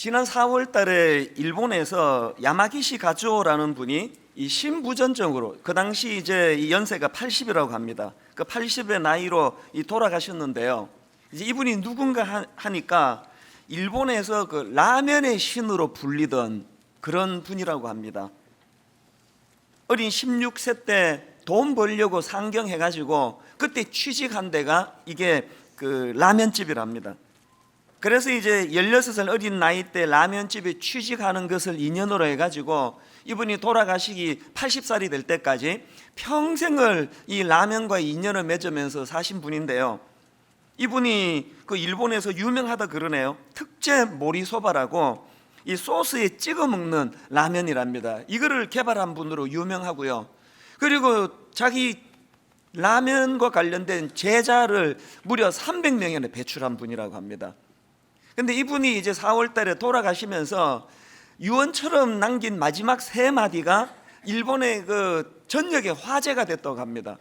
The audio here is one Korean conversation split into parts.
지난 4월 달에 일본에서 야마기시 가즈오라는 분이 이 심부전증으로, 그 당시 이제 이 연세가 80이라고 합니다. 그 80의 나이로 돌아가셨는데요. 이제 이분이 누군가 하니까 일본에서 그 라면의 신으로 불리던 그런 분이라고 합니다. 어린 16세 때 돈 벌려고 상경해가지고 그때 취직한 데가 이게 그 라면집이랍니다. 그래서 이제 16살 어린 나이 때 라면집에 취직하는 것을 인연으로 해가지고 이분이 돌아가시기 80살이 될 때까지 평생을 이 라면과 인연을 맺으면서 사신 분인데요. 이분이 그 일본에서 유명하다 그러네요. 특제 모리소바라고 이 소스에 찍어 먹는 라면이랍니다. 이거를 개발한 분으로 유명하고요. 그리고 자기 라면과 관련된 제자를 무려 300명이나 배출한 분이라고 합니다. 근데 이분이 이제 4월 달에 돌아가시면서 유언처럼 남긴 마지막 세 마디가 일본의 그 전역에 화제가 됐다고 합니다.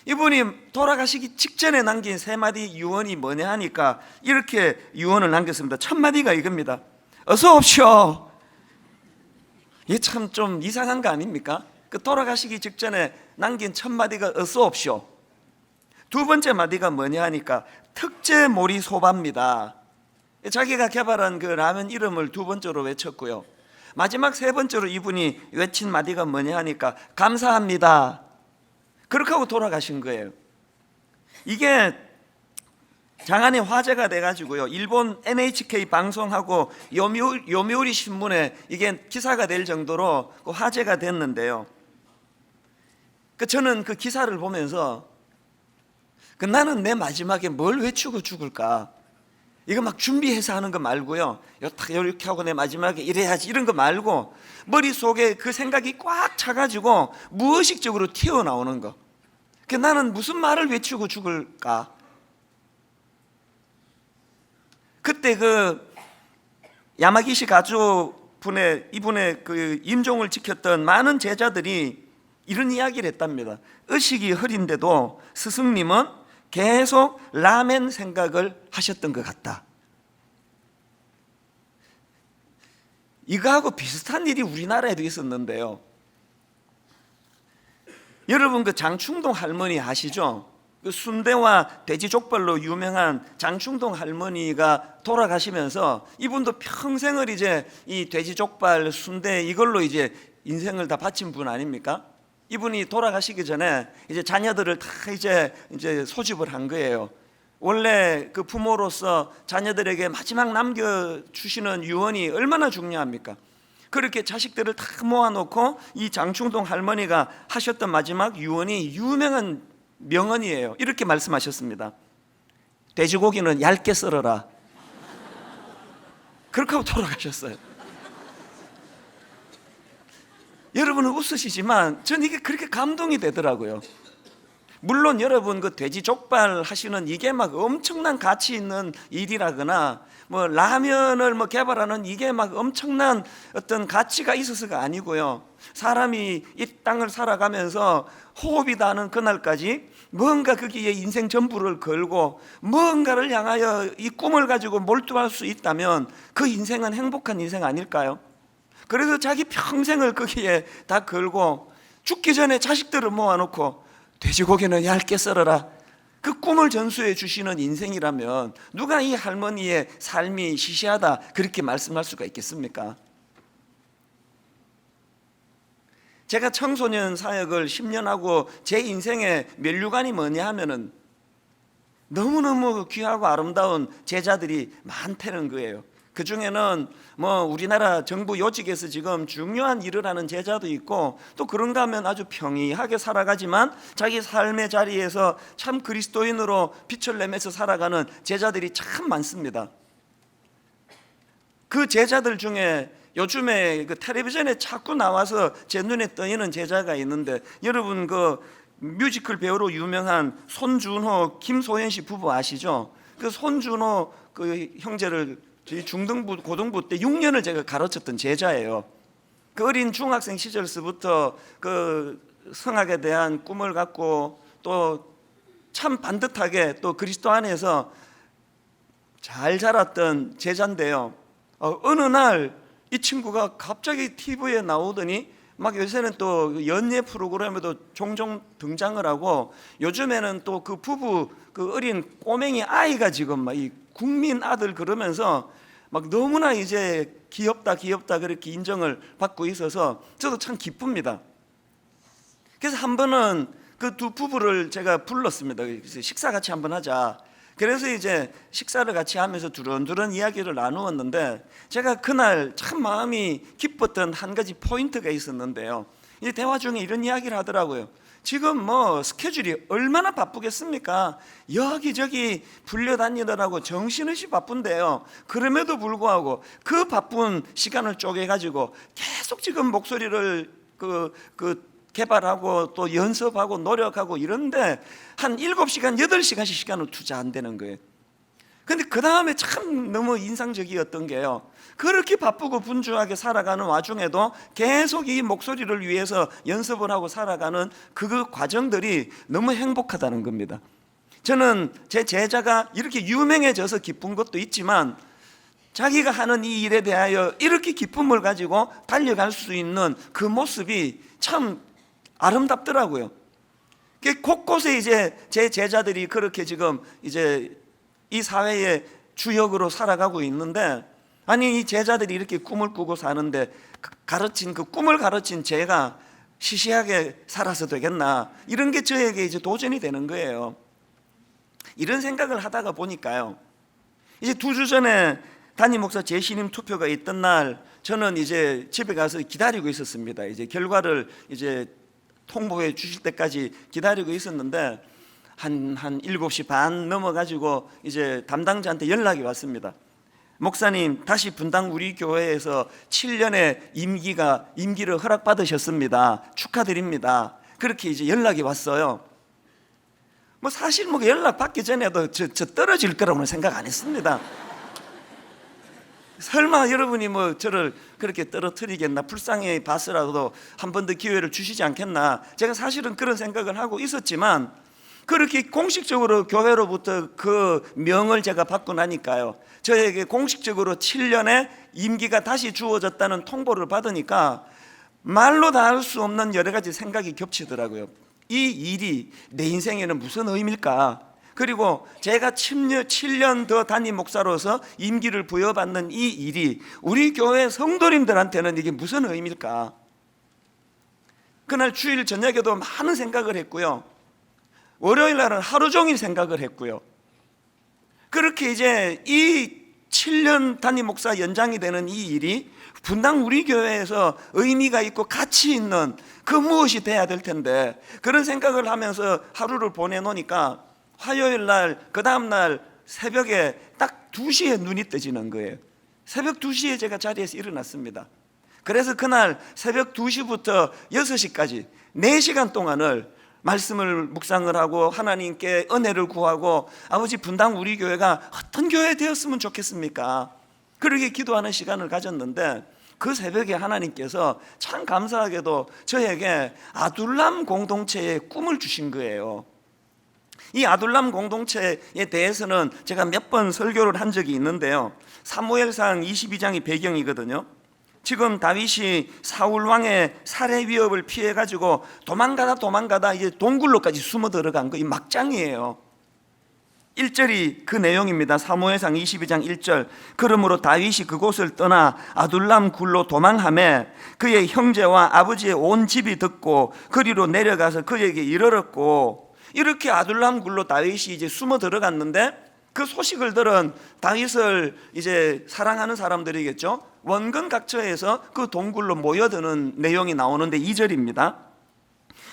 이분이 돌아가시기 직전에 남긴 세 마디 유언이 뭐냐 하니까 이렇게 유언을 남겼습니다. 첫 마디가 이겁니다. 어서 옵시오. 이게 참 좀 이상한 거 아닙니까? 그 돌아가시기 직전에 남긴 첫 마디가 어서 옵시오. 두 번째 마디가 뭐냐 하니까 특제 모리소바입니다. 자기가 개발한 그 라면 이름을 두 번째로 외쳤고요. 마지막 세 번째로 이분이 외친 마디가 뭐냐 하니까 감사합니다. 그렇게 하고 돌아가신 거예요. 이게 장안의 화제가 돼가지고요. 일본 NHK 방송하고 요미우리 신문에 이게 기사가 될 정도로 화제가 됐는데요. 저는 그 기사를 보면서 나는 내 마지막에 뭘 외치고 죽을까? 이거 막 준비해서 하는 거 말고요. 이렇게 하고 내 마지막에 이래야지 이런 거 말고 머릿속에 그 생각이 꽉 차가지고 무의식적으로 튀어나오는 거. 나는 무슨 말을 외치고 죽을까? 그때 그 야마기시 가즈오 이분의 그 임종을 지켰던 많은 제자들이 이런 이야기를 했답니다. 의식이 흐린데도 스승님은 계속 라멘 생각을 하셨던 것 같다. 이거하고 비슷한 일이 우리나라에도 있었는데요. 여러분 그 장충동 할머니 아시죠? 그 순대와 돼지족발로 유명한 장충동 할머니가 돌아가시면서 이분도 평생을 이제 이 돼지족발, 순대 이걸로 이제 인생을 다 바친 분 아닙니까? 이분이 돌아가시기 전에 이제 자녀들을 다 이제 소집을 한 거예요. 원래 그 부모로서 자녀들에게 마지막 남겨주시는 유언이 얼마나 중요합니까? 그렇게 자식들을 다 모아놓고 이 장충동 할머니가 하셨던 마지막 유언이 유명한 명언이에요. 이렇게 말씀하셨습니다. 돼지고기는 얇게 썰어라. 그렇게 하고 돌아가셨어요. 여러분은 웃으시지만 전 이게 그렇게 감동이 되더라고요. 물론 여러분 그 돼지족발 하시는 이게 막 엄청난 가치 있는 일이라거나 뭐 라면을 뭐 개발하는 이게 막 엄청난 어떤 가치가 있어서가 아니고요. 사람이 이 땅을 살아가면서 호흡이 닿는 그날까지 뭔가 거기에 인생 전부를 걸고 뭔가를 향하여 이 꿈을 가지고 몰두할 수 있다면 그 인생은 행복한 인생 아닐까요? 그래서 자기 평생을 거기에 다 걸고 죽기 전에 자식들을 모아놓고 돼지고기는 얇게 썰어라. 그 꿈을 전수해 주시는 인생이라면 누가 이 할머니의 삶이 시시하다 그렇게 말씀할 수가 있겠습니까? 제가 청소년 사역을 10년 하고 제 인생의 면류관이 뭐냐 하면은 너무너무 귀하고 아름다운 제자들이 많다는 거예요. 그 중에는 뭐 우리나라 정부 요직에서 지금 중요한 일을 하는 제자도 있고 또 그런가 하면 아주 평이하게 살아가지만 자기 삶의 자리에서 참 그리스도인으로 빛을 내면서 살아가는 제자들이 참 많습니다. 그 제자들 중에 요즘에 그 텔레비전에 자꾸 나와서 제 눈에 떠있는 제자가 있는데 여러분 그 뮤지컬 배우로 유명한 손준호, 김소연 씨 부부 아시죠? 그 손준호 그 형제를 저희 중등부, 고등부 때 6년을 제가 가르쳤던 제자예요. 그 어린 중학생 시절서부터 그 성악에 대한 꿈을 갖고 또 참 반듯하게 또 그리스도 안에서 잘 자랐던 제자인데요. 어느 날 이 친구가 갑자기 TV에 나오더니 막 요새는 또 연예 프로그램에도 종종 등장을 하고, 요즘에는 또 그 부부 그 어린 꼬맹이 아이가 지금 막 이 국민 아들 그러면서 막 너무나 이제 귀엽다 그렇게 인정을 받고 있어서 저도 참 기쁩니다. 그래서 한 번은 그 두 부부를 제가 불렀습니다. 식사 같이 한번 하자. 그래서 이제 식사를 같이 하면서 두런두런 이야기를 나누었는데, 제가 그날 참 마음이 기뻤던 한 가지 포인트가 있었는데요. 이 대화 중에 이런 이야기를 하더라고요. 지금 뭐 스케줄이 얼마나 바쁘겠습니까? 여기저기 불려다니느라고 정신없이 바쁜데요. 그럼에도 불구하고 그 바쁜 시간을 쪼개가지고 계속 지금 목소리를 개발하고 또 연습하고 노력하고 이런데 한 7시간, 8시간씩 시간을 투자한다는 거예요. 근데 그 다음에 참 너무 인상적이었던 게요, 그렇게 바쁘고 분주하게 살아가는 와중에도 계속 이 목소리를 위해서 연습을 하고 살아가는 그 과정들이 너무 행복하다는 겁니다. 저는 제 제자가 이렇게 유명해져서 기쁜 것도 있지만, 자기가 하는 이 일에 대하여 이렇게 기쁨을 가지고 달려갈 수 있는 그 모습이 참 아름답더라고요. 곳곳에 이제 제 제자들이 그렇게 지금 이제 이 사회의 주역으로 살아가고 있는데, 아니 이 제자들이 이렇게 꿈을 꾸고 사는데 가르친 그 꿈을 가르친 제가 시시하게 살아서 되겠나, 이런 게 저에게 이제 도전이 되는 거예요. 이런 생각을 하다가 보니까요, 이제 2주 전에 담임 목사 재신임 투표가 있던 날 저는 이제 집에 가서 기다리고 있었습니다. 이제 결과를 이제 통보해 주실 때까지 기다리고 있었는데, 한 7시 반 넘어가지고 이제 담당자한테 연락이 왔습니다. 목사님, 다시 분당 우리 교회에서 7년의 임기를 허락받으셨습니다. 축하드립니다. 그렇게 이제 연락이 왔어요. 뭐 사실 뭐 연락 받기 전에도 저 떨어질 거라고는 생각 안 했습니다. 설마 여러분이 뭐 저를 그렇게 떨어뜨리겠나, 불쌍히 봤으라도 한 번 더 기회를 주시지 않겠나, 제가 사실은 그런 생각을 하고 있었지만, 그렇게 공식적으로 교회로부터 그 명을 제가 받고 나니까요, 저에게 공식적으로 7년의 임기가 다시 주어졌다는 통보를 받으니까 말로 다 할 수 없는 여러 가지 생각이 겹치더라고요. 이 일이 내 인생에는 무슨 의미일까? 그리고 제가 7년 더 담임 목사로서 임기를 부여받는 이 일이 우리 교회 성도님들한테는 이게 무슨 의미일까? 그날 주일 저녁에도 많은 생각을 했고요, 월요일 날은 하루 종일 생각을 했고요. 그렇게 이제 이 7년 담임 목사 연장이 되는 이 일이 분당 우리 교회에서 의미가 있고 가치 있는 그 무엇이 돼야 될 텐데, 그런 생각을 하면서 하루를 보내놓으니까 화요일 날, 그 다음 날 새벽에 딱 2시에 눈이 떠지는 거예요. 새벽 2시에 제가 자리에서 일어났습니다. 그래서 그날 새벽 2시부터 6시까지 4시간 동안을 말씀을 묵상을 하고 하나님께 은혜를 구하고, 아버지 분당 우리 교회가 어떤 교회 되었으면 좋겠습니까? 그렇게 기도하는 시간을 가졌는데, 그 새벽에 하나님께서 참 감사하게도 저에게 아둘람 공동체의 꿈을 주신 거예요. 이 아둘람 공동체에 대해서는 제가 몇 번 설교를 한 적이 있는데요, 사무엘상 22장이 배경이거든요. 지금 다윗이 사울 왕의 살해 위협을 피해 가지고 도망가다 이제 동굴로까지 숨어 들어간 거, 이 막장이에요. 1절이 그 내용입니다. 사무엘상 22장 1절. 그러므로 다윗이 그곳을 떠나 아둘람 굴로 도망하매 그의 형제와 아버지의 온 집이 듣고 그리로 내려가서 그에게 이르렀고, 이렇게 아둘람 굴로 다윗이 이제 숨어 들어갔는데, 그 소식을 들은 다윗을 이제 사랑하는 사람들이겠죠, 원근 각처에서 그 동굴로 모여드는 내용이 나오는데 2절입니다.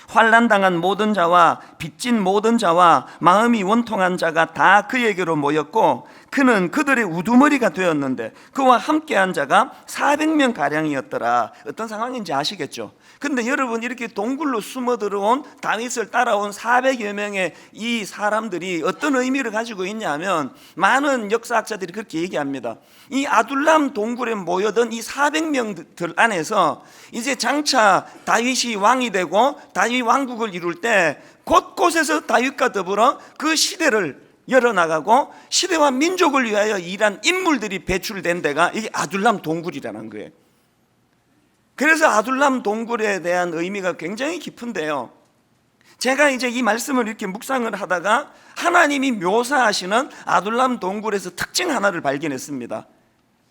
환난당한 모든 자와 빚진 모든 자와 마음이 원통한 자가 다 그에게로 모였고, 그는 그들의 우두머리가 되었는데 그와 함께한 자가 400명 가량이었더라. 어떤 상황인지 아시겠죠? 근데 여러분, 이렇게 동굴로 숨어 들어온 다윗을 따라온 400여 명의 이 사람들이 어떤 의미를 가지고 있냐면, 많은 역사학자들이 그렇게 얘기합니다. 이 아둘람 동굴에 모여든 이 400명들 안에서 이제 장차 다윗이 왕이 되고 다윗 왕국을 이룰 때 곳곳에서 다윗과 더불어 그 시대를 열어나가고 시대와 민족을 위하여 일한 인물들이 배출된 데가 이게 아둘람 동굴이라는 거예요. 그래서 아둘람 동굴에 대한 의미가 굉장히 깊은데요, 제가 이제 이 말씀을 이렇게 묵상을 하다가 하나님이 묘사하시는 아둘람 동굴에서 특징 하나를 발견했습니다.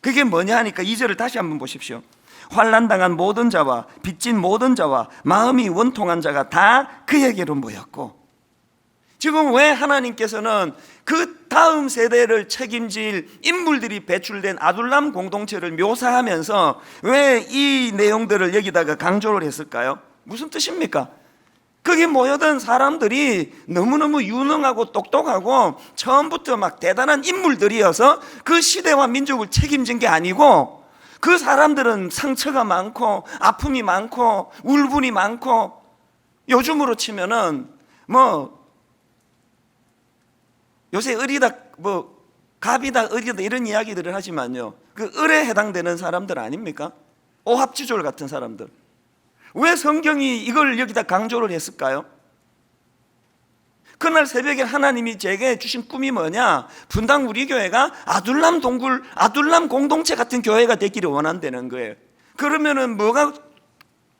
그게 뭐냐 하니까 2절을 다시 한번 보십시오. 환난당한 모든 자와 빚진 모든 자와 마음이 원통한 자가 다 그에게로 모였고, 지금 왜 하나님께서는 그 다음 세대를 책임질 인물들이 배출된 아둘람 공동체를 묘사하면서 왜 이 내용들을 여기다가 강조를 했을까요? 무슨 뜻입니까? 거기 모여든 사람들이 너무너무 유능하고 똑똑하고 처음부터 막 대단한 인물들이어서 그 시대와 민족을 책임진 게 아니고, 그 사람들은 상처가 많고 아픔이 많고 울분이 많고, 요즘으로 치면은 요새 을이다 갑이다 을이다 이런 이야기들을 하지만요, 그 을에 해당되는 사람들 아닙니까? 오합지졸 같은 사람들. 왜 성경이 이걸 여기다 강조를 했을까요? 그날 새벽에 하나님이 제게 주신 꿈이 뭐냐, 분당 우리 교회가 아둘람 동굴, 아둘람 공동체 같은 교회가 되기를 원한다는 거예요. 그러면은 뭐가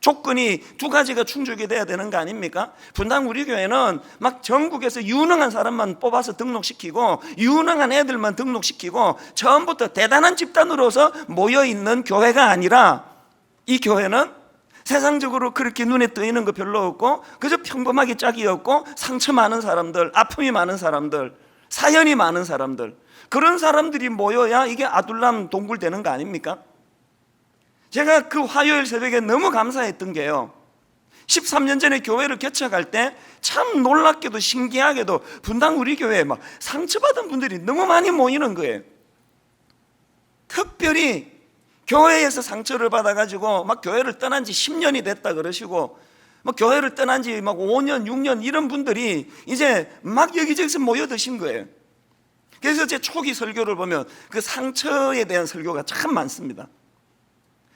조건이 두 가지가 충족이 돼야 되는 거 아닙니까? 분당 우리 교회는 막 전국에서 유능한 사람만 뽑아서 등록시키고 유능한 애들만 등록시키고 처음부터 대단한 집단으로서 모여있는 교회가 아니라, 이 교회는 세상적으로 그렇게 눈에 띄는 거 별로 없고 그저 평범하게 짝이 없고 상처 많은 사람들, 아픔이 많은 사람들, 사연이 많은 사람들, 그런 사람들이 모여야 이게 아둘람 동굴 되는 거 아닙니까? 제가 그 화요일 새벽에 너무 감사했던 게요, 13년 전에 교회를 개척할 때 참 놀랍게도 신기하게도 분당 우리 교회에 막 상처받은 분들이 너무 많이 모이는 거예요. 특별히 교회에서 상처를 받아가지고 막 교회를 떠난 지 10년이 됐다 그러시고, 막 교회를 떠난 지 막 5년, 6년 이런 분들이 이제 막 여기저기서 모여드신 거예요. 그래서 제 초기 설교를 보면 그 상처에 대한 설교가 참 많습니다.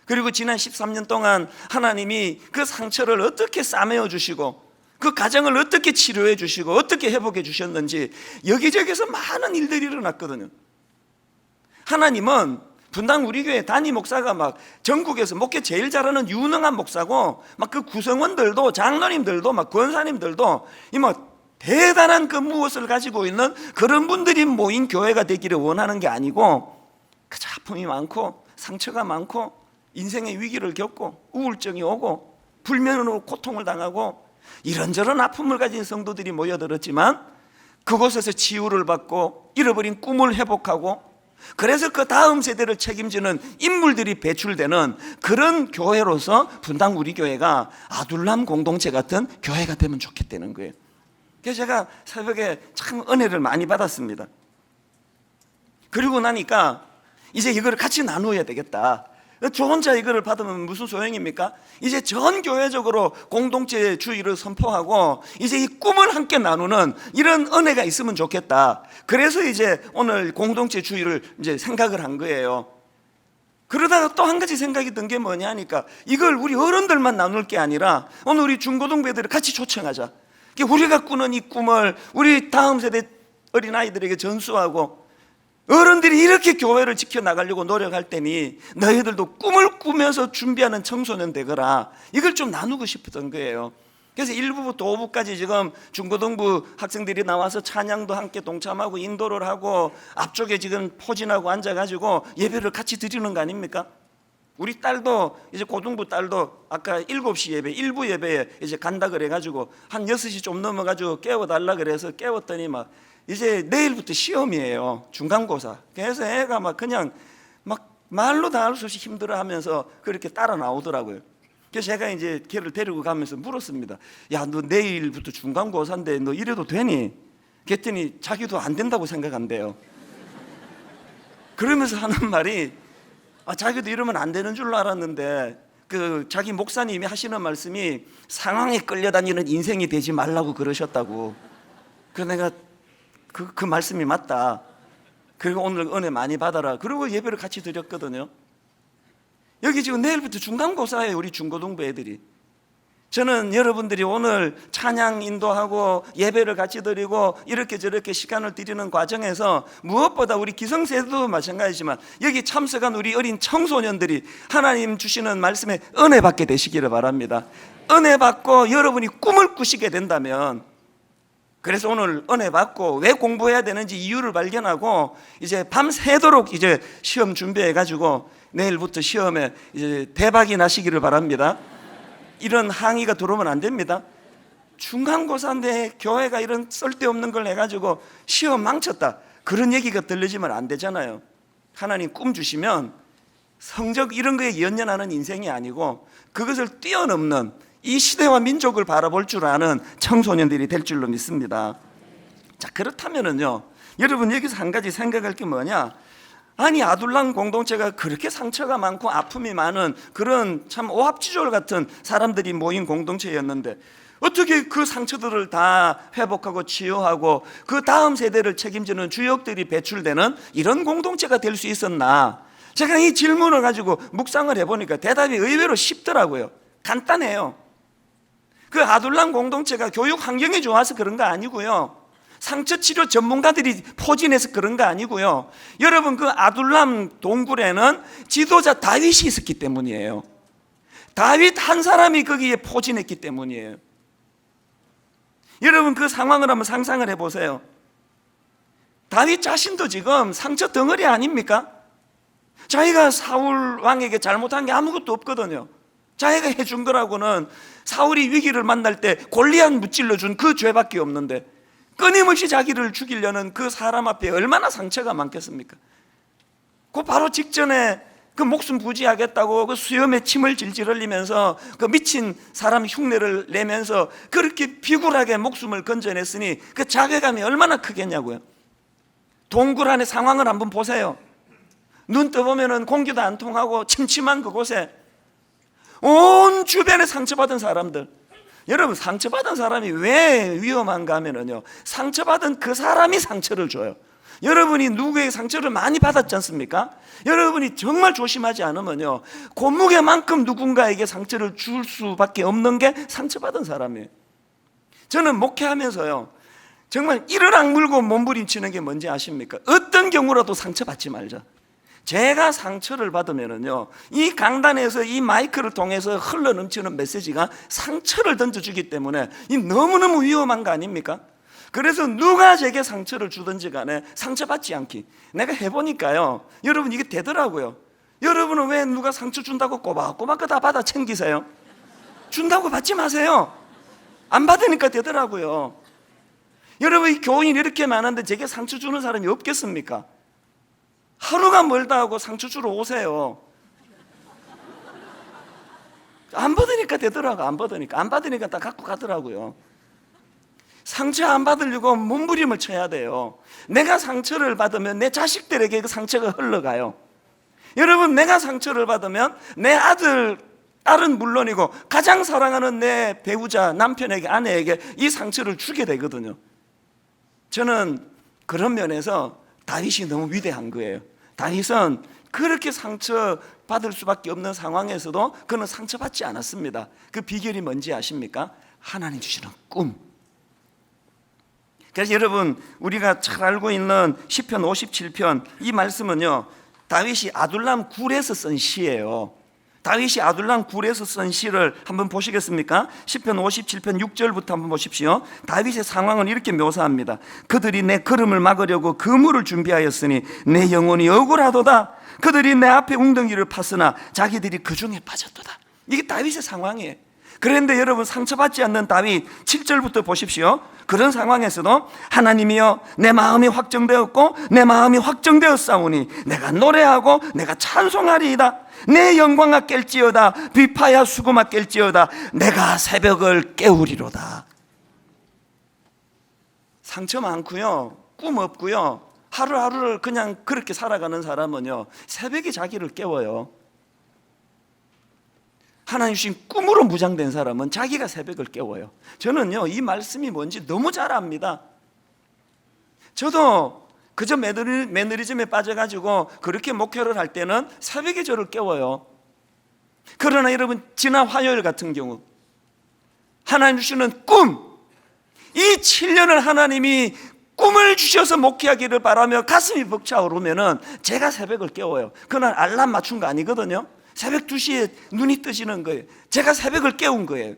그리고 지난 13년 동안 하나님이 그 상처를 어떻게 싸매어 주시고 그 가정을 어떻게 치료해 주시고 어떻게 회복해 주셨는지 여기저기서 많은 일들이 일어났거든요. 하나님은 분당 우리 교회 담임 목사가 막 전국에서 목회 제일 잘하는 유능한 목사고, 막 그 구성원들도 장로님들도 막 권사님들도 이 막 대단한 그 무엇을 가지고 있는 그런 분들이 모인 교회가 되기를 원하는 게 아니고, 그저 아픔이 많고 상처가 많고 인생의 위기를 겪고 우울증이 오고 불면으로 고통을 당하고 이런저런 아픔을 가진 성도들이 모여들었지만, 그곳에서 치유를 받고 잃어버린 꿈을 회복하고, 그래서 그 다음 세대를 책임지는 인물들이 배출되는 그런 교회로서 분당 우리 교회가 아둘람 공동체 같은 교회가 되면 좋겠다는 거예요. 그래서 제가 새벽에 참 은혜를 많이 받았습니다. 그리고 나니까 이제 이걸 같이 나누어야 되겠다. 저 혼자 이거를 받으면 무슨 소용입니까? 이제 전 교회적으로 공동체주의를 선포하고 이제 이 꿈을 함께 나누는 이런 은혜가 있으면 좋겠다. 그래서 이제 오늘 공동체주의를 이제 생각을 한 거예요. 그러다가 또 한 가지 생각이 든 게 뭐냐 하니까, 이걸 우리 어른들만 나눌 게 아니라 오늘 우리 중고등부 애들을 같이 초청하자. 우리가 꾸는 이 꿈을 우리 다음 세대 어린아이들에게 전수하고, 어른들이 이렇게 교회를 지켜나가려고 노력할 테니 너희들도 꿈을 꾸면서 준비하는 청소년 되거라. 이걸 좀 나누고 싶었던 거예요. 그래서 1부부터 5부까지 지금 중고등부 학생들이 나와서 찬양도 함께 동참하고 인도를 하고 앞쪽에 지금 포진하고 앉아가지고 예배를 같이 드리는 거 아닙니까? 우리 딸도 이제 고등부 딸도 아까 7시 예배 1부 예배에 이제 간다 그래가지고 한 6시 좀 넘어가지고 깨워달라 그래서 깨웠더니 막 이제 내일부터 시험이에요, 중간고사. 그래서 애가 막 그냥 막 말로 다 할 수 없이 힘들어하면서 그렇게 따라 나오더라고요. 그래서 제가 이제 걔를 데리고 가면서 물었습니다. 야, 너 내일부터 중간고사인데 너 이래도 되니? 그랬더니 자기도 안 된다고 생각한대요. 그러면서 하는 말이, 자기도 이러면 안 되는 줄 알았는데 그 자기 목사님이 하시는 말씀이 상황에 끌려다니는 인생이 되지 말라고 그러셨다고. 그래서 내가 그 말씀이 맞다. 그리고 오늘 은혜 많이 받아라. 그리고 예배를 같이 드렸거든요. 여기 지금 내일부터 중간고사예요, 우리 중고등부 애들이. 저는 여러분들이 오늘 찬양 인도하고 예배를 같이 드리고 이렇게 저렇게 시간을 드리는 과정에서 무엇보다 우리 기성세대도 마찬가지지만 여기 참석한 우리 어린 청소년들이 하나님 주시는 말씀에 은혜 받게 되시기를 바랍니다. 은혜 받고 여러분이 꿈을 꾸시게 된다면, 그래서 오늘 은혜 받고 왜 공부해야 되는지 이유를 발견하고 이제 밤새도록 이제 시험 준비해 가지고 내일부터 시험에 이제 대박이 나시기를 바랍니다. 이런 항의가 들어오면 안 됩니다. 중간고사인데 교회가 이런 쓸데없는 걸 해가지고 시험 망쳤다, 그런 얘기가 들리지면 안 되잖아요. 하나님 꿈 주시면 성적 이런 거에 연연하는 인생이 아니고 그것을 뛰어넘는 이 시대와 민족을 바라볼 줄 아는 청소년들이 될 줄로 믿습니다. 자, 그렇다면은요, 여러분 여기서 한 가지 생각할 게 뭐냐? 아니, 아둘람 공동체가 그렇게 상처가 많고 아픔이 많은 그런 참 오합지졸 같은 사람들이 모인 공동체였는데 어떻게 그 상처들을 다 회복하고 치유하고 그 다음 세대를 책임지는 주역들이 배출되는 이런 공동체가 될 수 있었나? 제가 이 질문을 가지고 묵상을 해보니까 대답이 의외로 쉽더라고요. 간단해요. 그 아둘람 공동체가 교육 환경이 좋아서 그런 거 아니고요, 상처치료 전문가들이 포진해서 그런 거 아니고요, 여러분 그 아둘람 동굴에는 지도자 다윗이 있었기 때문이에요. 다윗 한 사람이 거기에 포진했기 때문이에요. 여러분 그 상황을 한번 상상을 해보세요. 다윗 자신도 지금 상처 덩어리 아닙니까? 자기가 사울 왕에게 잘못한 게 아무것도 없거든요. 자기가 해준 거라고는 사울이 위기를 만날 때 골리앗 무찔러 준 그 죄밖에 없는데 끊임없이 자기를 죽이려는 그 사람 앞에 얼마나 상처가 많겠습니까? 그 바로 직전에 그 목숨 부지하겠다고 그 수염에 침을 질질 흘리면서 그 미친 사람 흉내를 내면서 그렇게 비굴하게 목숨을 건져냈으니 그 자괴감이 얼마나 크겠냐고요. 동굴 안의 상황을 한번 보세요. 눈 떠보면은 공기도 안 통하고 침침한 그곳에 온 주변에 상처받은 사람들. 여러분 상처받은 사람이 왜 위험한가 하면요, 상처받은 그 사람이 상처를 줘요. 여러분이 누구에게 상처를 많이 받았지 않습니까? 여러분이 정말 조심하지 않으면요, 곶무게만큼 누군가에게 상처를 줄 수밖에 없는 게 상처받은 사람이에요. 저는 목회하면서요, 정말 이를 악물고 몸부림치는 게 뭔지 아십니까? 어떤 경우라도 상처받지 말자. 제가 상처를 받으면은요, 이 강단에서 이 마이크를 통해서 흘러 넘치는 메시지가 상처를 던져주기 때문에 이 너무너무 위험한 거 아닙니까? 그래서 누가 제게 상처를 주든지 간에 상처받지 않기. 내가 해보니까요, 여러분 이게 되더라고요. 여러분은 왜 누가 상처 준다고 꼬박꼬박 다 받아 챙기세요? 준다고 받지 마세요. 안 받으니까 되더라고요. 여러분 이 교인이 이렇게 많은데 제게 상처 주는 사람이 없겠습니까? 하루가 멀다 하고 상처 주러 오세요. 안 받으니까 되더라고. 안 받으니까 다 갖고 가더라고요. 상처 안 받으려고 몸부림을 쳐야 돼요. 내가 상처를 받으면 내 자식들에게 그 상처가 흘러가요. 여러분 내가 상처를 받으면 내 아들, 딸은 물론이고 가장 사랑하는 내 배우자, 남편에게, 아내에게 이 상처를 주게 되거든요. 저는 그런 면에서 다윗이 너무 위대한 거예요. 다윗은 그렇게 상처받을 수밖에 없는 상황에서도 그는 상처받지 않았습니다. 그 비결이 뭔지 아십니까? 하나님 주시는 꿈. 그래서 여러분 우리가 잘 알고 있는 시편 57편, 이 말씀은요, 다윗이 아둘람 굴에서 쓴 시예요. 다윗이 아둘람 굴에서 쓴 시를 한번 보시겠습니까? 시편 57편 6절부터 한번 보십시오. 다윗의 상황은 이렇게 묘사합니다. 그들이 내 걸음을 막으려고 그물을 준비하였으니 내 영혼이 억울하도다. 그들이 내 앞에 웅덩이를 팠으나 자기들이 그 중에 빠졌도다. 이게 다윗의 상황이에요. 그런데 여러분 상처받지 않는 다윗 7절부터 보십시오. 그런 상황에서도 하나님이여 내 마음이 확정되었고 내 마음이 확정되었사오니 내가 노래하고 내가 찬송하리이다. 내 영광아 깰지어다. 비파야 수금아 깰지어다. 내가 새벽을 깨우리로다. 상처 많고요, 꿈 없고요, 하루하루를 그냥 그렇게 살아가는 사람은요, 새벽에 자기를 깨워요. 하나님 주신 꿈으로 무장된 사람은 자기가 새벽을 깨워요. 저는요 이 말씀이 뭔지 너무 잘 압니다. 저도 그저 매너리즘에 빠져가지고 그렇게 목회를 할 때는 새벽에 저를 깨워요. 그러나 여러분 지난 화요일 같은 경우 하나님 주시는 꿈, 이 7년을 하나님이 꿈을 주셔서 목회하기를 바라며 가슴이 벅차오르면은 제가 새벽을 깨워요. 그날 알람 맞춘 거 아니거든요. 새벽 2시에 눈이 뜨시는 거예요. 제가 새벽을 깨운 거예요.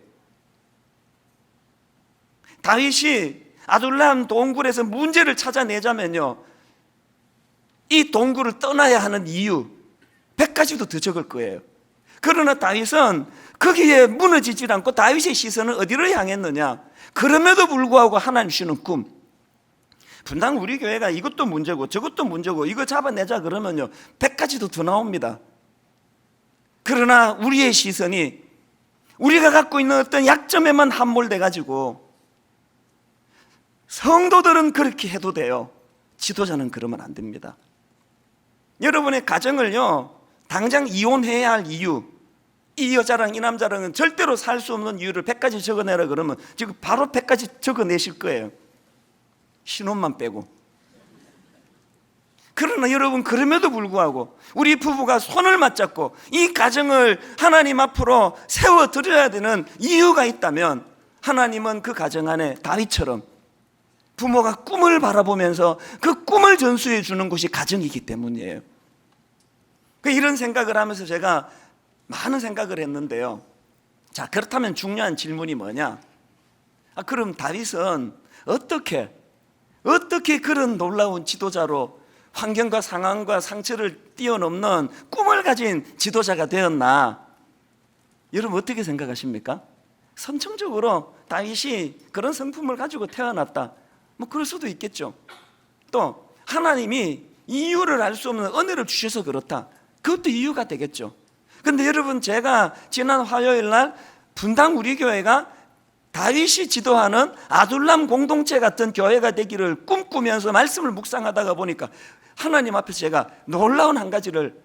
다윗이 아둘람 동굴에서 문제를 찾아내자면요, 이 동굴을 떠나야 하는 이유 100가지도 더 적을 거예요. 그러나 다윗은 거기에 무너지지 않고 다윗의 시선은 어디로 향했느냐? 그럼에도 불구하고 하나님 주시는 꿈. 분당 우리 교회가 이것도 문제고 저것도 문제고 이거 잡아내자 그러면요 100가지도 더 나옵니다. 그러나 우리의 시선이 우리가 갖고 있는 어떤 약점에만 함몰돼 가지고, 성도들은 그렇게 해도 돼요. 지도자는 그러면 안 됩니다. 여러분의 가정을요 당장 이혼해야 할 이유, 이 여자랑 이 남자랑은 절대로 살 수 없는 이유를 100가지 적어내라 그러면 지금 바로 100가지 적어내실 거예요. 신혼만 빼고. 그러나 여러분, 그럼에도 불구하고 우리 부부가 손을 맞잡고 이 가정을 하나님 앞으로 세워드려야 되는 이유가 있다면, 하나님은 그 가정 안에 다윗처럼 부모가 꿈을 바라보면서 그 꿈을 전수해 주는 곳이 가정이기 때문이에요. 이런 생각을 하면서 제가 많은 생각을 했는데요. 자, 그렇다면 중요한 질문이 뭐냐? 그럼 다윗은 어떻게 그런 놀라운 지도자로 환경과 상황과 상처를 뛰어넘는 꿈을 가진 지도자가 되었나? 여러분 어떻게 생각하십니까? 선천적으로 다윗이 그런 성품을 가지고 태어났다, 뭐 그럴 수도 있겠죠. 또 하나님이 이유를 알 수 없는 은혜를 주셔서 그렇다, 그것도 이유가 되겠죠. 그런데 여러분, 제가 지난 화요일 날 분당 우리 교회가 다윗이 지도하는 아둘람 공동체 같은 교회가 되기를 꿈꾸면서 말씀을 묵상하다가 보니까 하나님 앞에서 제가 놀라운 한 가지를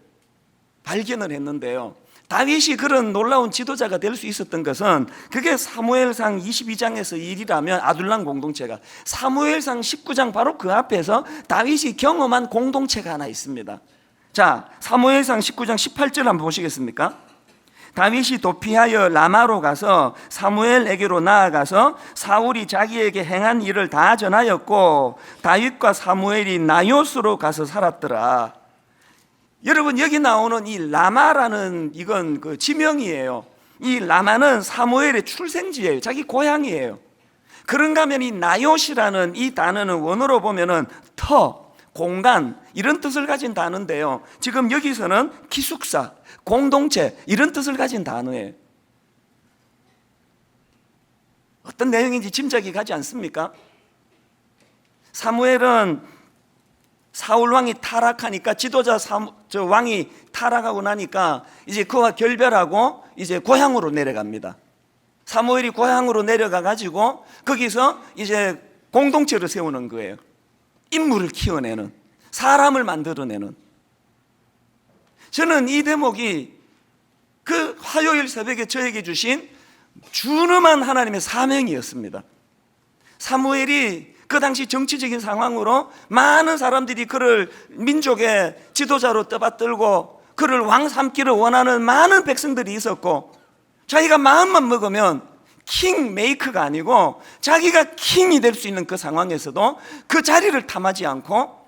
발견을 했는데요. 다윗이 그런 놀라운 지도자가 될 수 있었던 것은, 그게 사무엘상 22장에서 일이라면 아둘람 공동체가, 사무엘상 19장 바로 그 앞에서 다윗이 경험한 공동체가 하나 있습니다. 자, 사무엘상 19장 18절 한번 보시겠습니까? 다윗이 도피하여 라마로 가서 사무엘에게로 나아가서 사울이 자기에게 행한 일을 다 전하였고, 다윗과 사무엘이 나요스로 가서 살았더라. 여러분, 여기 나오는 이 라마라는 이건 그 지명이에요. 이 라마는 사무엘의 출생지예요. 자기 고향이에요. 그런가 하면 이 나요시라는 이 단어는 원어로 보면은 터, 공간, 이런 뜻을 가진 단어인데요, 지금 여기서는 기숙사, 공동체, 이런 뜻을 가진 단어예요. 어떤 내용인지 짐작이 가지 않습니까? 사무엘은 사울 왕이 타락하니까, 지도자 왕이 타락하고 나니까 이제 그와 결별하고 이제 고향으로 내려갑니다. 사무엘이 고향으로 내려가 가지고 거기서 이제 공동체를 세우는 거예요. 인물을 키워내는, 사람을 만들어내는. 저는 이 대목이 그 화요일 새벽에 저에게 주신 준엄한 하나님의 사명이었습니다. 사무엘이 그 당시 정치적인 상황으로 많은 사람들이 그를 민족의 지도자로 떠받들고 그를 왕 삼기를 원하는 많은 백성들이 있었고, 자기가 마음만 먹으면 킹 메이커가 아니고 자기가 킹이 될 수 있는 그 상황에서도 그 자리를 탐하지 않고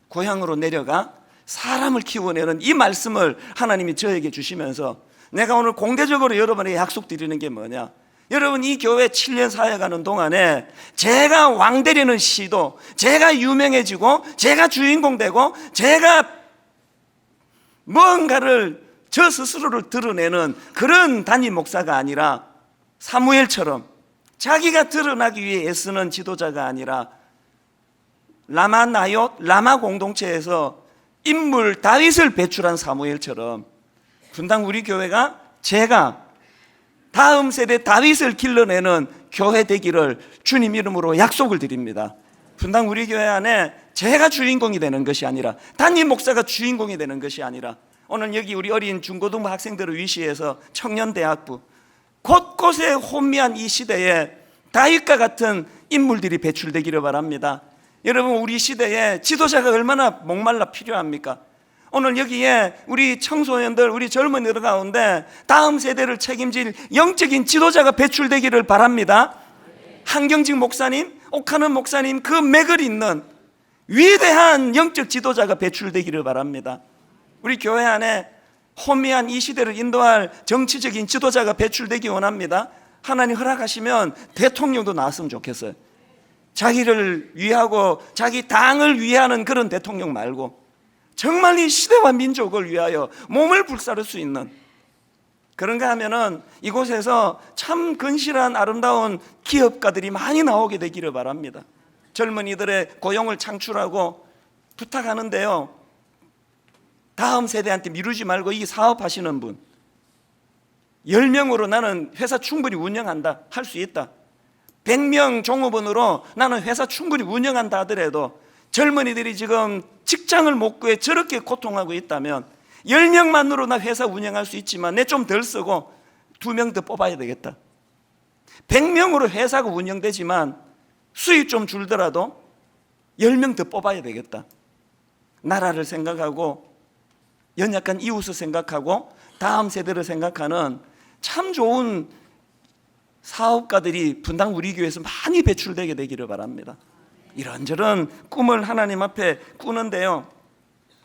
고향으로 내려가 사람을 키워내는 이 말씀을 하나님이 저에게 주시면서, 내가 오늘 공개적으로 여러분에게 약속드리는 게 뭐냐? 여러분, 이 교회 7년 사역하는 동안에 제가 왕 되려는 시도, 제가 유명해지고 제가 주인공 되고 제가 뭔가를 저 스스로를 드러내는 그런 담임 목사가 아니라, 사무엘처럼 자기가 드러나기 위해 애쓰는 지도자가 아니라, 라마 나옳, 라마 공동체에서 인물 다윗을 배출한 사무엘처럼 분당 우리 교회가 제가 다음 세대 다윗을 길러내는 교회 되기를 주님 이름으로 약속을 드립니다. 분당 우리 교회 안에 제가 주인공이 되는 것이 아니라, 담임 목사가 주인공이 되는 것이 아니라, 오늘 여기 우리 어린 중고등부 학생들을 위시해서 청년대학부 곳곳에 혼미한 이 시대에 다윗과 같은 인물들이 배출되기를 바랍니다. 여러분, 우리 시대에 지도자가 얼마나 목말라 필요합니까? 오늘 여기에 우리 청소년들, 우리 젊은이들 가운데 다음 세대를 책임질 영적인 지도자가 배출되기를 바랍니다. 한경직 목사님, 옥하는 목사님, 그 맥을 잇는 위대한 영적 지도자가 배출되기를 바랍니다. 우리 교회 안에 혼미한 이 시대를 인도할 정치적인 지도자가 배출되기 원합니다. 하나님 허락하시면 대통령도 나왔으면 좋겠어요. 자기를 위하고 자기 당을 위하는 그런 대통령 말고 정말 이 시대와 민족을 위하여 몸을 불사를 수 있는, 그런가 하면은 이곳에서 참 근실한 아름다운 기업가들이 많이 나오게 되기를 바랍니다. 젊은이들의 고용을 창출하고 부탁하는데요, 다음 세대한테 미루지 말고 이 사업하시는 분 10명으로 나는 회사 충분히 운영한다, 할 수 있다. 100명 종업원으로 나는 회사 충분히 운영한다 하더라도 젊은이들이 지금 직장을 못 구해 저렇게 고통하고 있다면 10명만으로 나 회사 운영할 수 있지만 내 좀 덜 쓰고 2명 더 뽑아야 되겠다. 100명으로 회사가 운영되지만 수익 좀 줄더라도 10명 더 뽑아야 되겠다. 나라를 생각하고 연약한 이웃을 생각하고 다음 세대를 생각하는 참 좋은 사업가들이 분당 우리 교회에서 많이 배출되게 되기를 바랍니다. 이런저런 꿈을 하나님 앞에 꾸는데요,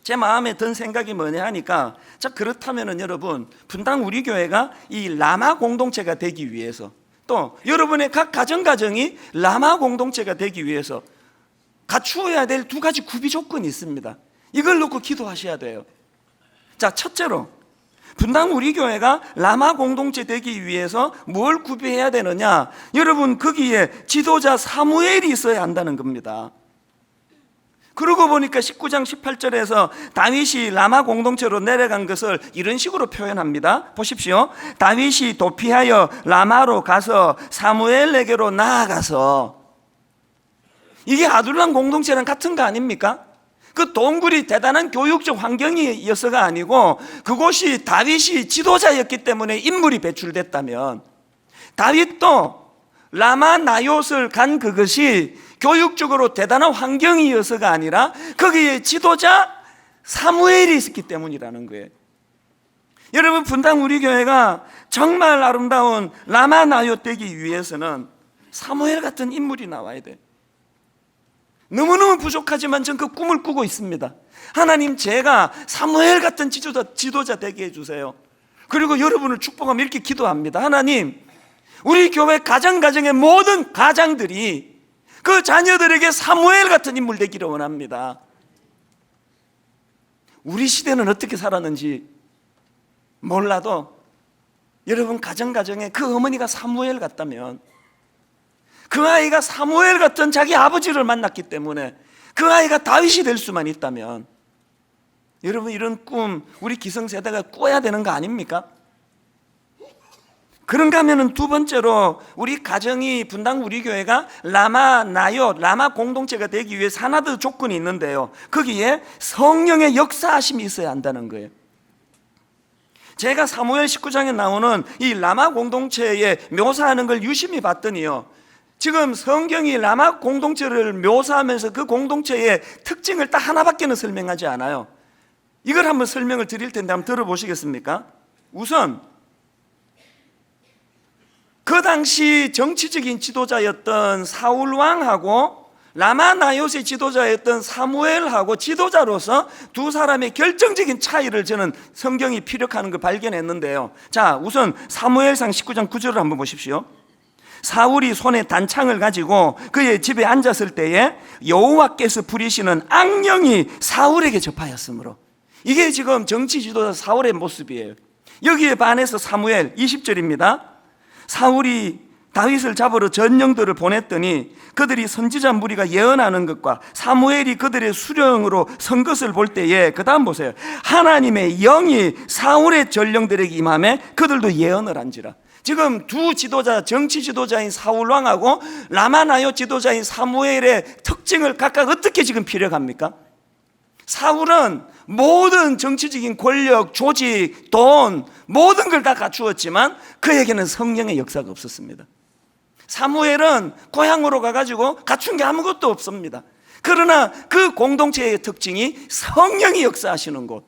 제 마음에 든 생각이 뭐냐 하니까, 자 그렇다면은 여러분, 분당 우리 교회가 이 라마 공동체가 되기 위해서, 또 여러분의 각 가정이 라마 공동체가 되기 위해서 갖추어야 될 2가지 구비 조건이 있습니다. 이걸 놓고 기도하셔야 돼요. 자, 첫째로 분당 우리 교회가 라마 공동체 되기 위해서 뭘 구비해야 되느냐? 여러분, 거기에 지도자 사무엘이 있어야 한다는 겁니다. 그러고 보니까 19장 18절에서 다윗이 라마 공동체로 내려간 것을 이런 식으로 표현합니다. 보십시오. 다윗이 도피하여 라마로 가서 사무엘에게로 나아가서, 이게 아둘람 공동체랑 같은 거 아닙니까? 그 동굴이 대단한 교육적 환경이어서가 아니고 그곳이 다윗이 지도자였기 때문에 인물이 배출됐다면, 다윗도 라마 나요스를 간 그것이 교육적으로 대단한 환경이어서가 아니라 거기에 지도자 사무엘이 있었기 때문이라는 거예요. 여러분, 분당 우리 교회가 정말 아름다운 라마 나요 되기 위해서는 사무엘 같은 인물이 나와야 돼요. 너무너무 부족하지만 전 그 꿈을 꾸고 있습니다. 하나님, 제가 사무엘 같은 지도자 되게 해주세요. 그리고 여러분을 축복하며 이렇게 기도합니다. 하나님, 우리 교회 가정의 모든 가장들이 그 자녀들에게 사무엘 같은 인물 되기를 원합니다. 우리 시대는 어떻게 살았는지 몰라도 여러분 가정에 그 어머니가 사무엘 같다면, 그 아이가 사무엘 같은 자기 아버지를 만났기 때문에 그 아이가 다윗이 될 수만 있다면, 여러분 이런 꿈 우리 기성세대가 꿔야 되는 거 아닙니까? 그런가 하면은 2번째로 우리 가정이, 분당 우리 교회가 라마 나요, 라마 공동체가 되기 위해 하나 더 조건이 있는데요, 거기에 성령의 역사하심이 있어야 한다는 거예요. 제가 사무엘 19장에 나오는 이 라마 공동체에 묘사하는 걸 유심히 봤더니요, 지금 성경이 라마 공동체를 묘사하면서 그 공동체의 특징을 딱 하나밖에는 설명하지 않아요. 이걸 한번 설명을 드릴 텐데 한번 들어보시겠습니까? 우선 그 당시 정치적인 지도자였던 사울 왕하고 라마 나요스의 지도자였던 사무엘하고 지도자로서 2 사람의 결정적인 차이를 저는 성경이 피력하는 걸 발견했는데요. 자, 우선 사무엘상 19장 9절을 한번 보십시오. 사울이 손에 단창을 가지고 그의 집에 앉았을 때에 여호와께서 부리시는 악령이 사울에게 접하였으므로, 이게 지금 정치 지도자 사울의 모습이에요. 여기에 반해서 사무엘 20절입니다. 사울이 다윗을 잡으러 전령들을 보냈더니 그들이 선지자 무리가 예언하는 것과 사무엘이 그들의 수령으로 선 것을 볼 때에, 그 다음 보세요. 하나님의 영이 사울의 전령들에게 임하매 그들도 예언을 한지라. 지금 2 지도자, 정치 지도자인 사울 왕하고 라마나요 지도자인 사무엘의 특징을 각각 어떻게 지금 피력합니까? 사울은 모든 정치적인 권력, 조직, 돈, 모든 걸 다 갖추었지만 그에게는 성령의 역사가 없었습니다. 사무엘은 고향으로 가가지고 갖춘 게 아무것도 없습니다. 그러나 그 공동체의 특징이 성령이 역사하시는 곳,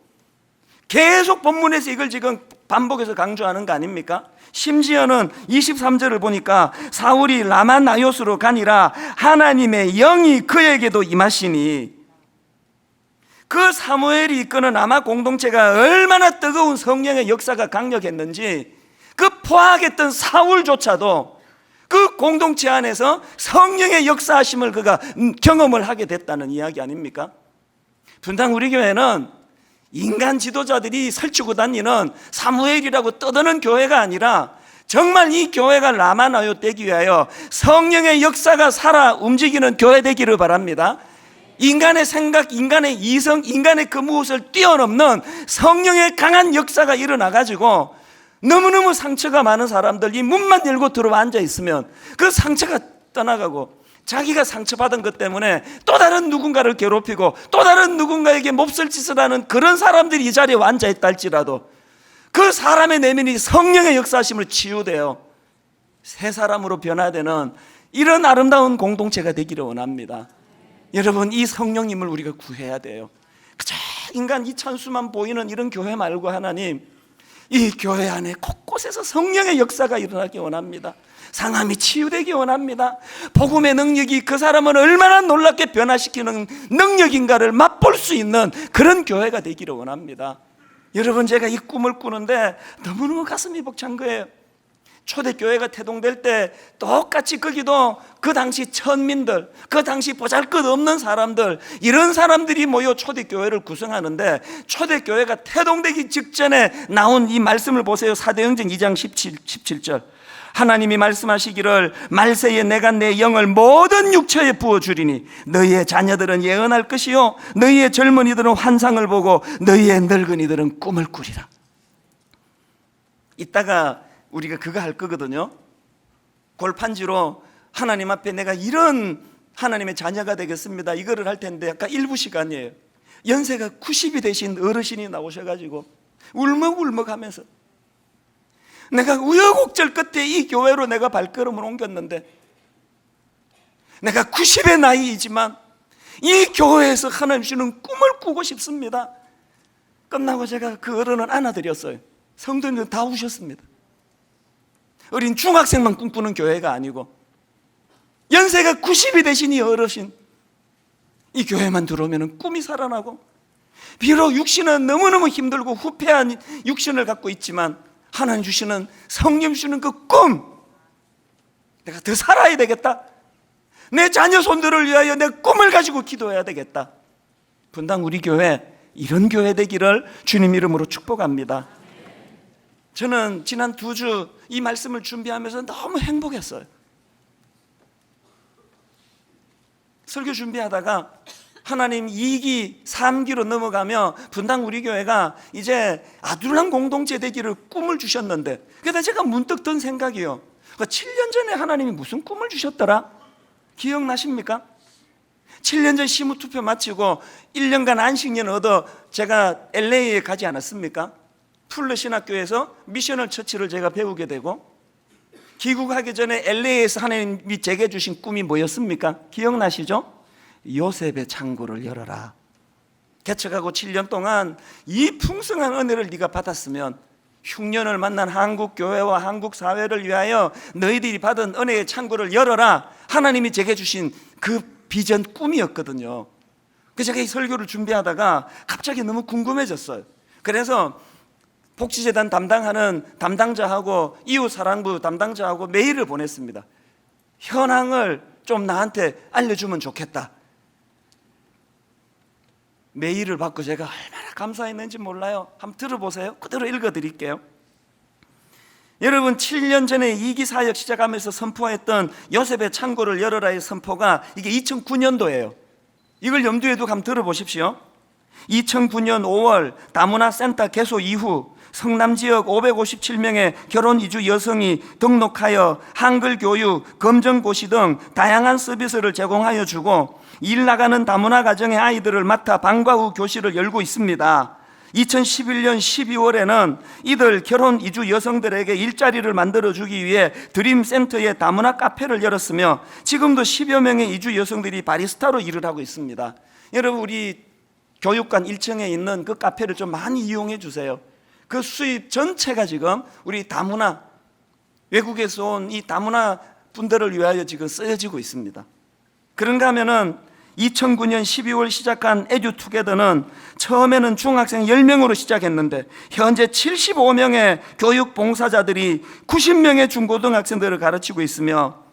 계속 본문에서 이걸 지금 반복해서 강조하는 거 아닙니까? 심지어는 23절을 보니까 사울이 라마나요스로 가니라 하나님의 영이 그에게도 임하시니, 그 사무엘이 이끄는 라마 공동체가 얼마나 뜨거운 성령의 역사가 강력했는지 그 포악했던 사울조차도 그 공동체 안에서 성령의 역사하심을 그가 경험을 하게 됐다는 이야기 아닙니까? 분당 우리 교회는 인간 지도자들이 설치고 다니는 사무엘이라고 떠드는 교회가 아니라 정말 이 교회가 라마나요 되기 위하여 성령의 역사가 살아 움직이는 교회 되기를 바랍니다. 인간의 생각, 인간의 이성, 인간의 그 무엇을 뛰어넘는 성령의 강한 역사가 일어나가지고 너무너무 상처가 많은 사람들, 이 문만 열고 들어와 앉아 있으면 그 상처가 떠나가고 자기가 상처받은 것 때문에 또 다른 누군가를 괴롭히고 또 다른 누군가에게 몹쓸 짓을 하는 그런 사람들이 이 자리에 앉아 있다 할지라도 그 사람의 내면이 성령의 역사하심을 치유되어 새 사람으로 변화되는 이런 아름다운 공동체가 되기를 원합니다. 여러분, 이 성령님을 우리가 구해야 돼요. 그저 인간 이찬수만 보이는 이런 교회 말고 하나님, 이 교회 안에 곳곳에서 성령의 역사가 일어나기 원합니다. 상함이 치유되기 원합니다. 복음의 능력이 그 사람을 얼마나 놀랍게 변화시키는 능력인가를 맛볼 수 있는 그런 교회가 되기를 원합니다. 여러분, 제가 이 꿈을 꾸는데 너무너무 가슴이 벅찬 거예요. 초대교회가 태동될 때 똑같이 거기도 그 당시 천민들, 그 당시 보잘것없는 사람들, 이런 사람들이 모여 초대교회를 구성하는데, 초대교회가 태동되기 직전에 나온 이 말씀을 보세요. 사도행전 2장 17절. 하나님이 말씀하시기를 말세에 내가 내 영을 모든 육체에 부어주리니 너희의 자녀들은 예언할 것이요 너희의 젊은이들은 환상을 보고 너희의 늙은이들은 꿈을 꾸리라. 이따가 우리가 그거 할 거거든요. 골판지로 하나님 앞에 내가 이런 하나님의 자녀가 되겠습니다, 이거를 할 텐데 아까 일부 시간이에요. 연세가 90이 되신 어르신이 나오셔가지고 울먹울먹하면서 내가 우여곡절 끝에 이 교회로 내가 발걸음을 옮겼는데 내가 90의 나이이지만 이 교회에서 하나님 주는 꿈을 꾸고 싶습니다. 끝나고 제가 그 어른을 안아드렸어요. 성도님들 다 우셨습니다. 어린 중학생만 꿈꾸는 교회가 아니고 연세가 90이 되신 이 어르신, 이 교회만 들어오면 꿈이 살아나고, 비록 육신은 너무너무 힘들고 후패한 육신을 갖고 있지만 하나님 주시는, 성령 주시는 그 꿈, 내가 더 살아야 되겠다, 내 자녀 손들을 위하여 내 꿈을 가지고 기도해야 되겠다. 분당 우리 교회 이런 교회 되기를 주님 이름으로 축복합니다. 저는 지난 2주 이 말씀을 준비하면서 너무 행복했어요. 설교 준비하다가 하나님 2기, 3기로 넘어가며 분당 우리 교회가 이제 아둘람 공동체 되기를 꿈을 주셨는데, 그러다 제가 문득 든 생각이요, 7년 전에 하나님이 무슨 꿈을 주셨더라? 기억나십니까? 7년 전 시무투표 마치고 1년간 안식년 얻어 제가 LA에 가지 않았습니까? 풀러 신학교에서 미셔널 처치를 제가 배우게 되고, 귀국하기 전에 LA에서 하나님이 제게 주신 꿈이 뭐였습니까? 기억나시죠? 요셉의 창고를 열어라. 개척하고 7년 동안 이 풍성한 은혜를 네가 받았으면 흉년을 만난 한국 교회와 한국 사회를 위하여 너희들이 받은 은혜의 창고를 열어라. 하나님이 제게 주신 그 비전 꿈이었거든요. 그래서 제가 이 설교를 준비하다가 갑자기 너무 궁금해졌어요. 그래서 복지재단 담당하는 담당자하고 이웃사랑부 담당자하고 메일을 보냈습니다. 현황을 좀 나한테 알려주면 좋겠다. 메일을 받고 제가 얼마나 감사했는지 몰라요. 한번 들어보세요. 그대로 읽어드릴게요. 여러분, 7년 전에 2기 사역 시작하면서 선포했던 요셉의 창고를 열어라의 선포가 이게 2009년도예요. 이걸 염두에 두고 한번 들어보십시오. 2009년 5월 다문화 센터 개소 이후 성남 지역 557명의 결혼 이주 여성이 등록하여 한글 교육, 검정고시 등 다양한 서비스를 제공하여 주고 일 나가는 다문화 가정의 아이들을 맡아 방과 후 교실을 열고 있습니다. 2011년 12월에는 이들 결혼 이주 여성들에게 일자리를 만들어주기 위해 드림센터에 다문화 카페를 열었으며 지금도 10여 명의 이주 여성들이 바리스타로 일을 하고 있습니다. 여러분, 우리 교육관 1층에 있는 그 카페를 좀 많이 이용해 주세요. 그 수입 전체가 지금 우리 다문화, 외국에서 온 이 다문화 분들을 위하여 지금 쓰여지고 있습니다. 그런가 하면은 2009년 12월 시작한 에듀투게더는 처음에는 중학생 10명으로 시작했는데 현재 75명의 교육 봉사자들이 90명의 중고등학생들을 가르치고 있으며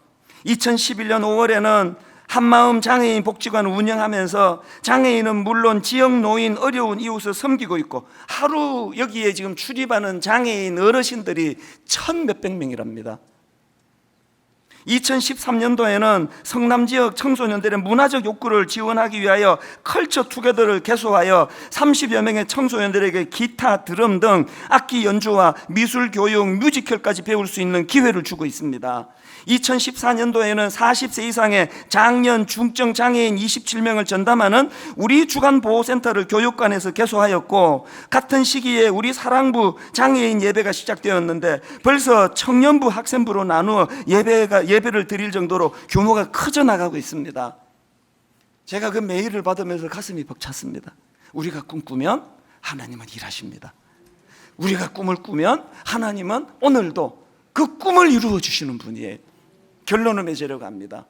2011년 5월에는 한마음 장애인 복지관 운영하면서 장애인은 물론 지역 노인 어려운 이웃을 섬기고 있고 하루 여기에 지금 출입하는 장애인 어르신들이 1,몇백 명이랍니다. 2013년도에는 성남 지역 청소년들의 문화적 욕구를 지원하기 위하여 컬처 투게더를 개소하여 30여 명의 청소년들에게 기타, 드럼 등 악기 연주와 미술 교육, 뮤지컬까지 배울 수 있는 기회를 주고 있습니다. 2014년도에는 40세 이상의 장년 중증 장애인 27명을 전담하는 우리 주간보호센터를 교육관에서 개소하였고, 같은 시기에 우리 사랑부 장애인 예배가 시작되었는데 벌써 청년부 학생부로 나누어 예배를 드릴 정도로 규모가 커져 나가고 있습니다. 제가 그 메일을 받으면서 가슴이 벅찼습니다. 우리가 꿈꾸면 하나님은 일하십니다. 우리가 꿈을 꾸면 하나님은 오늘도 그 꿈을 이루어 주시는 분이에요. 결론을 맺으려고 합니다.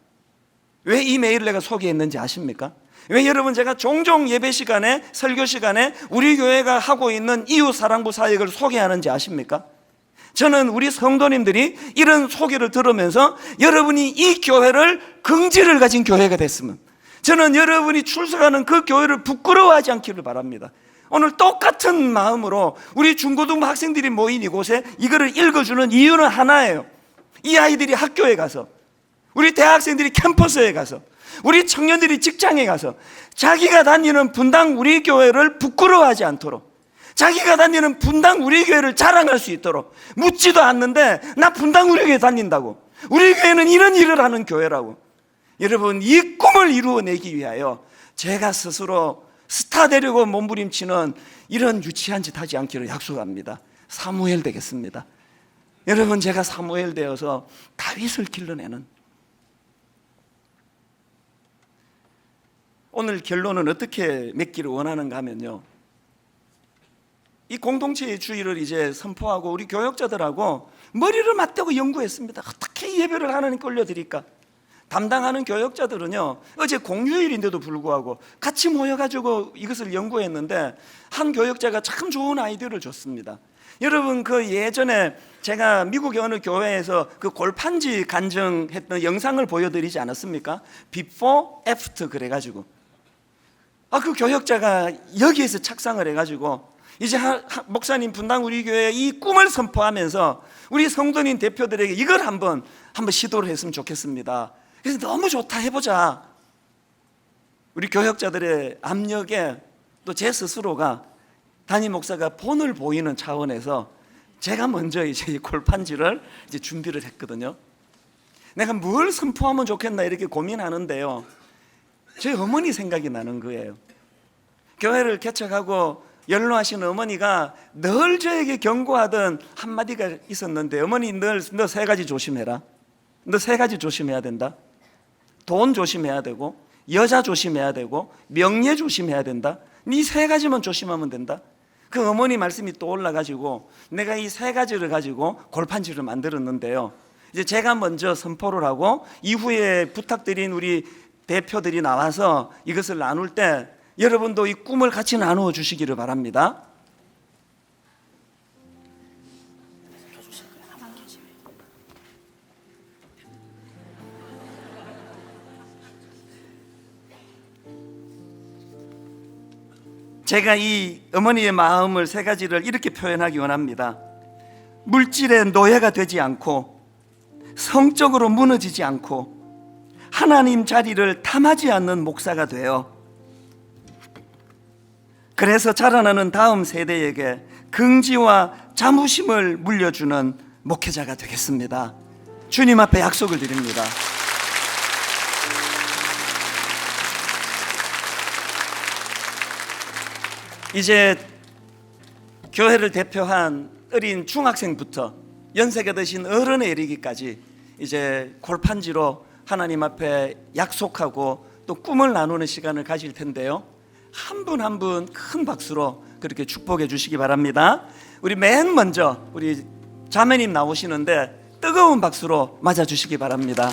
왜 이 메일을 내가 소개했는지 아십니까? 왜 여러분 제가 종종 예배 시간에, 설교 시간에 우리 교회가 하고 있는 이웃사랑부 사역을 소개하는지 아십니까? 저는 우리 성도님들이 이런 소개를 들으면서 여러분이 이 교회를 긍지를 가진 교회가 됐으면, 저는 여러분이 출석하는 그 교회를 부끄러워하지 않기를 바랍니다. 오늘 똑같은 마음으로 우리 중고등부 학생들이 모인 이곳에 이거를 읽어주는 이유는 하나예요. 이 아이들이 학교에 가서, 우리 대학생들이 캠퍼스에 가서, 우리 청년들이 직장에 가서 자기가 다니는 분당 우리 교회를 부끄러워하지 않도록, 자기가 다니는 분당 우리 교회를 자랑할 수 있도록, 묻지도 않는데 나 분당 우리 교회 다닌다고, 우리 교회는 이런 일을 하는 교회라고. 여러분, 이 꿈을 이루어내기 위하여 제가 스스로 스타 되려고 몸부림치는 이런 유치한 짓 하지 않기를 약속합니다. 사무엘 되겠습니다. 여러분, 제가 사무엘 되어서 다윗을 길러내는, 오늘 결론은 어떻게 맺기를 원하는가 하면요, 이 공동체의 주의를 이제 선포하고 우리 교역자들하고 머리를 맞대고 연구했습니다. 어떻게 예배를 하나님께 올려드릴까? 담당하는 교역자들은요, 어제 공휴일인데도 불구하고 같이 모여가지고 이것을 연구했는데 한 교역자가 참 좋은 아이디어를 줬습니다. 여러분, 그 예전에 제가 미국의 어느 교회에서 그 골판지 간증했던 영상을 보여드리지 않았습니까? Before, After 그래가지고 그 교역자가 여기에서 착상을 해가지고 이제 목사님 분당 우리 교회 이 꿈을 선포하면서 우리 성도님 대표들에게 이걸 한번 시도를 했으면 좋겠습니다. 그래서 너무 좋다, 해보자. 우리 교역자들의 압력에 또 제 스스로가 담임 목사가 본을 보이는 차원에서 제가 먼저 이제 이 골판지를 이제 준비를 했거든요. 내가 뭘 선포하면 좋겠나 이렇게 고민하는데요, 제 어머니 생각이 나는 거예요. 교회를 개척하고 연로하신 어머니가 늘 저에게 경고하던 한마디가 있었는데, 어머니 너 세 가지 조심해라. 너 세 가지 조심해야 된다. 돈 조심해야 되고, 여자 조심해야 되고, 명예 조심해야 된다. 네 세 가지만 조심하면 된다. 그 어머니 말씀이 떠올라가지고 내가 이 세 가지를 가지고 골판지를 만들었는데요, 이제 제가 먼저 선포를 하고 이후에 부탁드린 우리 대표들이 나와서 이것을 나눌 때 여러분도 이 꿈을 같이 나누어 주시기를 바랍니다. 제가 이 어머니의 마음을 세 가지를 이렇게 표현하기 원합니다. 물질의 노예가 되지 않고, 성적으로 무너지지 않고, 하나님 자리를 탐하지 않는 목사가 되어, 그래서 자라나는 다음 세대에게 긍지와 자부심을 물려주는 목회자가 되겠습니다. 주님 앞에 약속을 드립니다. 이제 교회를 대표한 어린 중학생부터 연세가 드신 어른에 이르기까지 이제 골판지로 하나님 앞에 약속하고 또 꿈을 나누는 시간을 가질 텐데요, 한 분 한 분 큰 박수로 그렇게 축복해 주시기 바랍니다. 우리 맨 먼저 우리 자매님 나오시는데 뜨거운 박수로 맞아 주시기 바랍니다.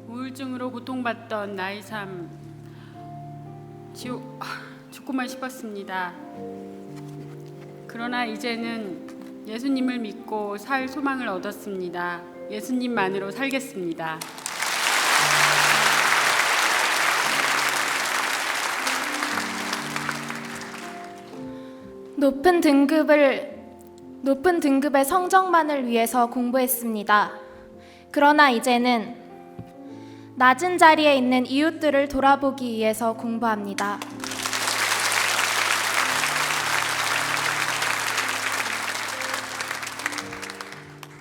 우울증으로 고통받던 나의 삶 죽고만 싶었습니다. 그러나 이제는 예수님을 믿고 살 소망을 얻었습니다. 예수님만으로 살겠습니다. 높은 등급의 성적만을 위해서 공부했습니다. 그러나 이제는 낮은 자리에 있는 이웃들을 돌아보기 위해서 공부합니다.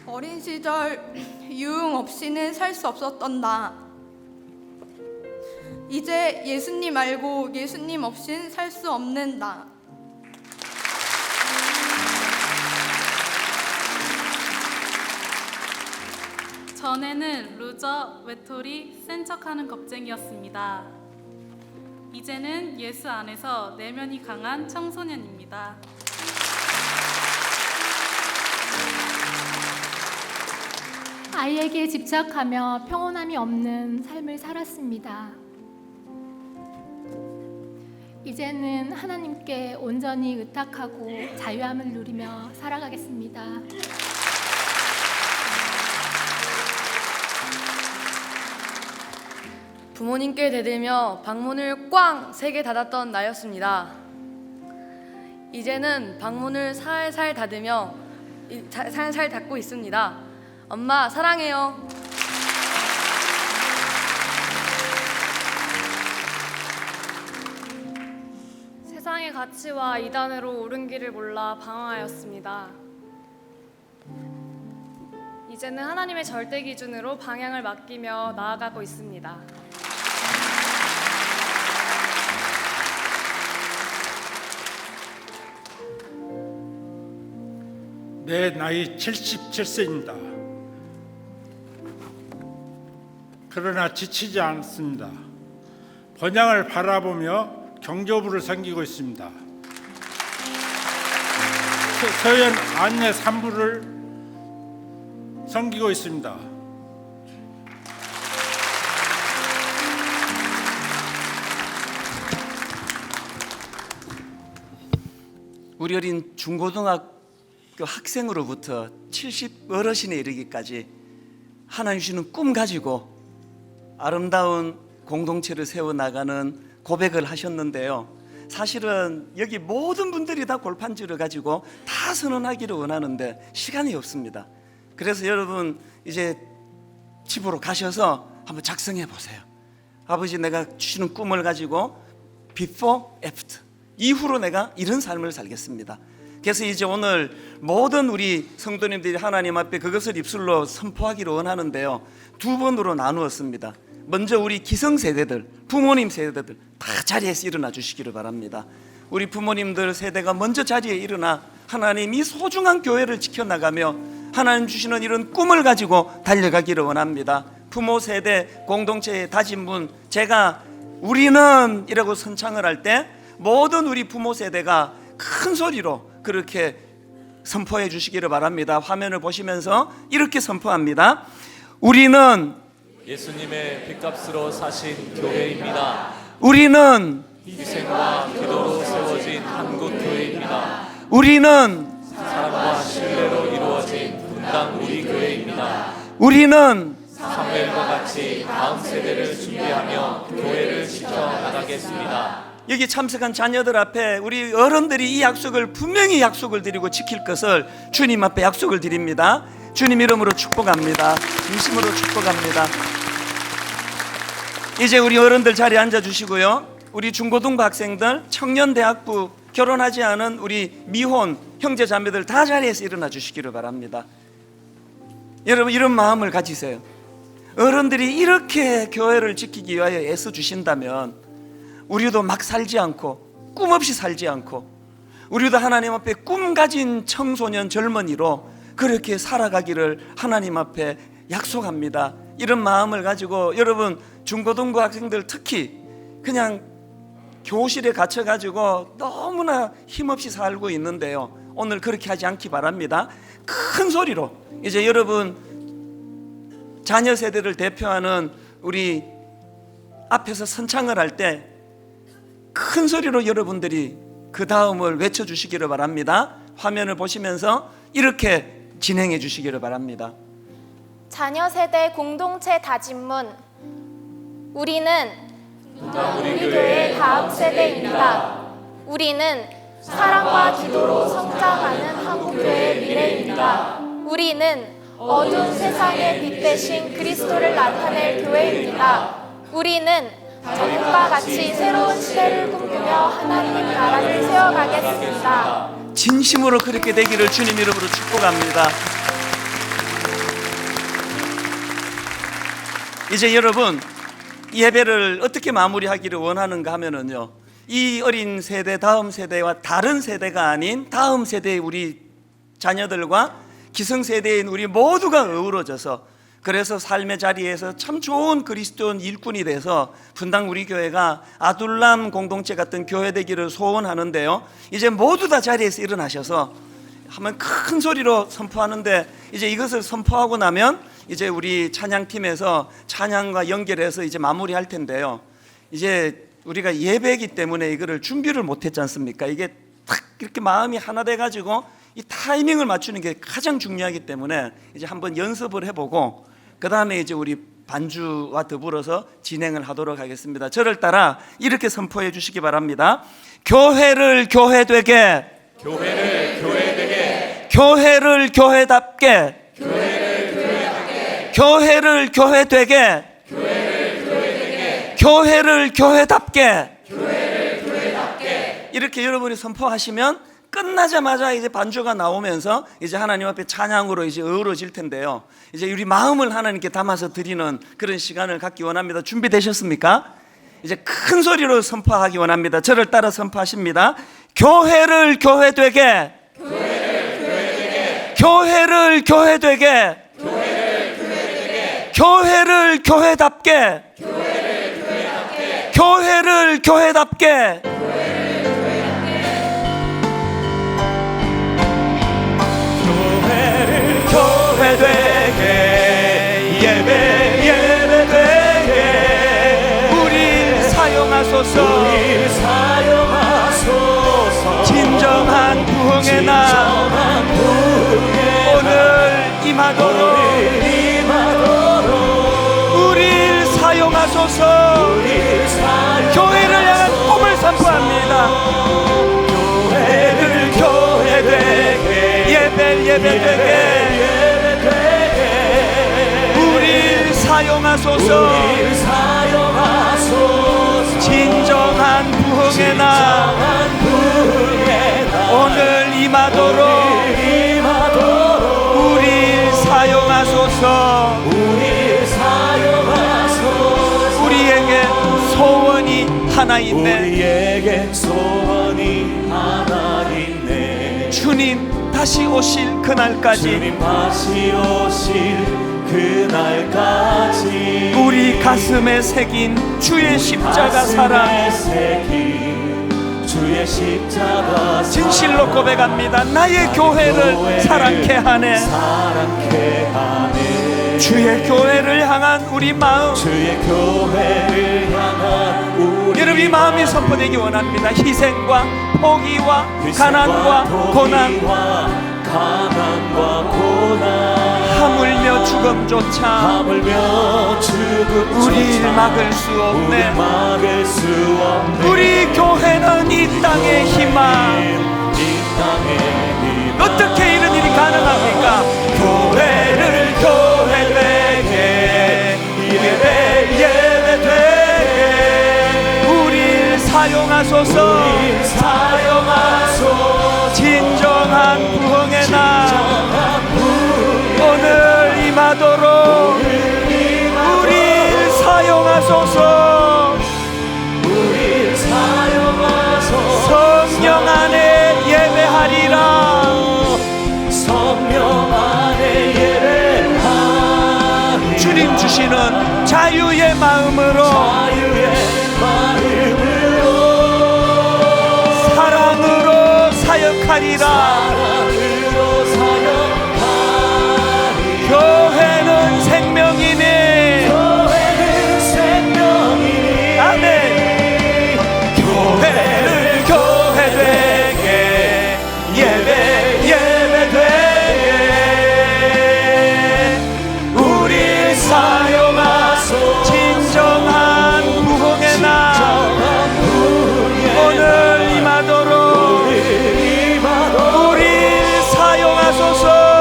어린 시절 유흥 없이는 살 수 없었던 나. 이제 예수님 알고 예수님 없인 살 수 없는 나. 전에는 루저, 외톨이, 센 척하는 겁쟁이였습니다. 이제는 예수 안에서 내면이 강한 청소년입니다. 아이에게 집착하며 평온함이 없는 삶을 살았습니다. 이제는 하나님께 온전히 의탁하고 자유함을 누리며 살아가겠습니다. 부모님께 대들며 방문을 꽝 3개 닫았던 나였습니다. 이제는 방문을 살살 닫으며 살살 닫고 있습니다. 엄마 사랑해요. 세상의 가치와 이단으로 옳은 길을 몰라 방황하였습니다. 이제는 하나님의 절대 기준으로 방향을 맡기며 나아가고 있습니다. 내 나이 77세입니다. 그러나 지치지 않습니다. 번향을 바라보며 경조부를 섬기고 있습니다. 서현 안내 산부를 섬기고 있습니다. 우리 어린 중고등학교 학생으로부터 70 어르신에 이르기까지 하나님 주시는 꿈 가지고 아름다운 공동체를 세워나가는 고백을 하셨는데요. 사실은 여기 모든 분들이 다 골판지를 가지고 다 선언하기를 원하는데 시간이 없습니다. 그래서 여러분 이제 집으로 가셔서 한번 작성해 보세요. 아버지, 내가 주시는 꿈을 가지고 before, after, 이후로 내가 이런 삶을 살겠습니다. 그래서 이제 오늘 모든 우리 성도님들이 하나님 앞에 그것을 입술로 선포하기를 원하는데요. 두 번으로 나누었습니다. 먼저 우리 기성세대들, 부모님 세대들 다 자리에서 일어나 주시기를 바랍니다. 우리 부모님들 세대가 먼저 자리에 일어나 하나님 이 소중한 교회를 지켜나가며 하나님 주시는 이런 꿈을 가지고 달려가기를 원합니다. 부모 세대 공동체의 다진 분, 제가 우리는 이라고 선창을 할 때 모든 우리 부모 세대가 큰 소리로 그렇게 선포해 주시기를 바랍니다. 화면을 보시면서 이렇게 선포합니다. 우리는 예수님의 핏값으로 사신 교회입니다. 우리는 희생과 기도로 세워진 한국교회입니다. 우리는 사랑과 신뢰로 이루어진 분당 우리 교회입니다. 우리는 사무엘과 같이 다음 세대를 준비하며 교회를 지켜나가겠습니다. 여기 참석한 자녀들 앞에 우리 어른들이 이 약속을 분명히 약속을 드리고 지킬 것을 주님 앞에 약속을 드립니다. 주님 이름으로 축복합니다. 진심으로 축복합니다. 이제 우리 어른들 자리에 앉아주시고요. 우리 중고등부 학생들, 청년대학부, 결혼하지 않은 우리 미혼 형제 자매들 다 자리에서 일어나 주시기를 바랍니다. 여러분 이런 마음을 가지세요. 어른들이 이렇게 교회를 지키기 위하여 애써 주신다면 우리도 막 살지 않고 꿈 없이 살지 않고 우리도 하나님 앞에 꿈 가진 청소년 젊은이로 그렇게 살아가기를 하나님 앞에 약속합니다. 이런 마음을 가지고 여러분 중고등부 학생들 특히 그냥 교실에 갇혀가지고 너무나 힘없이 살고 있는데요, 오늘 그렇게 하지 않기 바랍니다. 큰 소리로 이제 여러분 자녀 세대를 대표하는 우리 앞에서 선창을 할 때 큰 소리로 여러분들이 그 다음을 외쳐주시기를 바랍니다. 화면을 보시면서 이렇게 진행해 주시기를 바랍니다. 자녀 세대 공동체 다짐문. 우리는 우리 교회의 다음 세대입니다. 우리는 사랑과 기도로 성장하는 한국교회의 미래입니다. 우리는 어두운 세상의 빛 대신 그리스도를 나타낼 교회입니다. 우리는 전과 같이 새로운 시대를 꿈꾸며 하나님의 나라를 세워가겠습니다. 진심으로 그렇게 되기를 주님 이름으로 축복합니다. 이제 여러분 예배를 어떻게 마무리하기를 원하는가 하면은요, 이 어린 세대, 다음 세대와 다른 세대가 아닌 다음 세대의 우리 자녀들과 기성세대인 우리 모두가 어우러져서, 그래서 삶의 자리에서 참 좋은 그리스도인 일꾼이 돼서 분당 우리 교회가 아둘람 공동체 같은 교회 되기를 소원하는데요, 이제 모두 다 자리에서 일어나셔서 한번 큰 소리로 선포하는데, 이제 이것을 선포하고 나면 이제 우리 찬양팀에서 찬양과 연결해서 이제 마무리할 텐데요, 이제 우리가 예배이기 때문에 이거를 준비를 못했지 않습니까? 이게 딱 이렇게 마음이 하나 돼가지고 이 타이밍을 맞추는 게 가장 중요하기 때문에 이제 한번 연습을 해보고 그 다음에 이제 우리 반주와 더불어서 진행을 하도록 하겠습니다. 저를 따라 이렇게 선포해 주시기 바랍니다. 교회를 교회되게, 교회를 교회되게, 교회를 교회답게, 교회를 교회답게, 교회를 교회되게, 교회를 교회되게, 교회를 교회답게, 교회를 교회답게. 이렇게 여러분이 선포하시면 끝나자마자 이제 반주가 나오면서 이제 하나님 앞에 찬양으로 이제 어우러질 텐데요, 이제 우리 마음을 하나님께 담아서 드리는 그런 시간을 갖기 원합니다. 준비되셨습니까? 이제 큰 소리로 선포하기 원합니다. 저를 따라 선포하십니다. 교회를 교회되게, 교회를 교회되게, 교회를 교회되게, 교회를 교회되게, 교회를 교회답게, 교회를 교회답게, 교회를 교회답게. 교회되게, 예배되게, 우리 사용하소서, 진정한 부흥의 날 오늘 임하도록 우리를 사용하소서. 교회를 향한 꿈을 선포합니다. 교회를 교회되게, 예배되게, 우리를 사용하소서. 진정한 부흥의 날 오늘 임하도록 우리를 사용하소서. 우리에게 소원이 하나 있네. 주님 다시 오실 그날까지 우리 가슴에 새긴 주의 십자가 사랑 진실로 고백합니다. 나의 교회를 사랑케 하네. 주의 교회를 향한 우리 마음, 여러분 이 마음이 선포되기 원합니다. 희생과 포기와 가난과 고난, 하물며 죽음조차 우리를 막을 수 없네. 우리 교회는 이 땅의 희망. 어떻게 이런 일이 가능합니까? 교회를 교회되게, 예배되게, 우리를 사용하소서. 진정한 부흥의 날 오늘 임하도록 우리를 사용하소서. 성령 안에 우시는 자유의 마음으로 사랑으로 사역하리라. 교회는 생명이니 아멘. 교회를 교회되게 예배되게 우리 사용하소. 진정한 부흥의 날 오늘 임하도록 우리 사용하소서.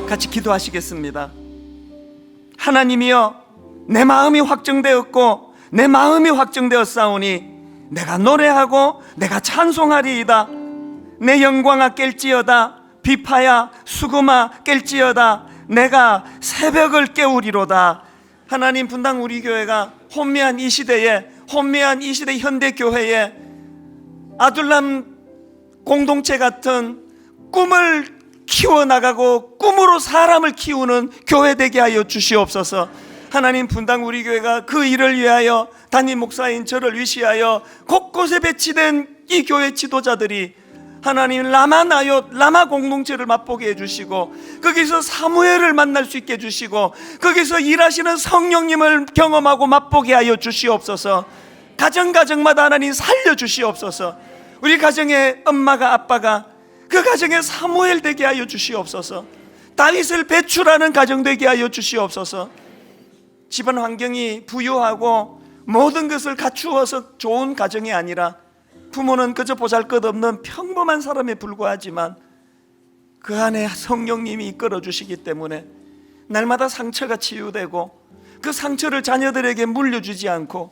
같이 기도하시겠습니다. 하나님이여, 내 마음이 확정되었고 내 마음이 확정되었사오니 내가 노래하고 내가 찬송하리이다. 내 영광아 깰지어다. 비파야 수금아 깰지어다. 내가 새벽을 깨우리로다. 하나님, 분당 우리 교회가 혼미한 이 시대 현대 교회에 아둘람 공동체 같은 꿈을 키워나가고 꿈으로 사람을 키우는 교회 되게 하여 주시옵소서. 하나님, 분당 우리 교회가 그 일을 위하여 담임 목사인 저를 위시하여 곳곳에 배치된 이 교회 지도자들이 하나님 라마 공동체를 맛보게 해주시고 거기서 사무엘을 만날 수 있게 해주시고 거기서 일하시는 성령님을 경험하고 맛보게 하여 주시옵소서. 가정마다 하나님 살려주시옵소서. 우리 가정의 엄마가 아빠가 그 가정에 사무엘 되게 하여 주시옵소서. 다윗을 배출하는 가정 되게 하여 주시옵소서. 집안 환경이 부유하고 모든 것을 갖추어서 좋은 가정이 아니라 부모는 그저 보잘것없는 평범한 사람에 불과하지만 그 안에 성령님이 이끌어 주시기 때문에 날마다 상처가 치유되고 그 상처를 자녀들에게 물려주지 않고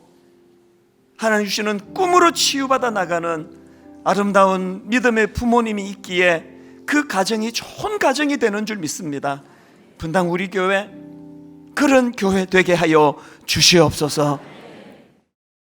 하나님 주시는 꿈으로 치유받아 나가는 아름다운 믿음의 부모님이 있기에 그 가정이 좋은 가정이 되는 줄 믿습니다. 분당 우리 교회 그런 교회 되게 하여 주시옵소서.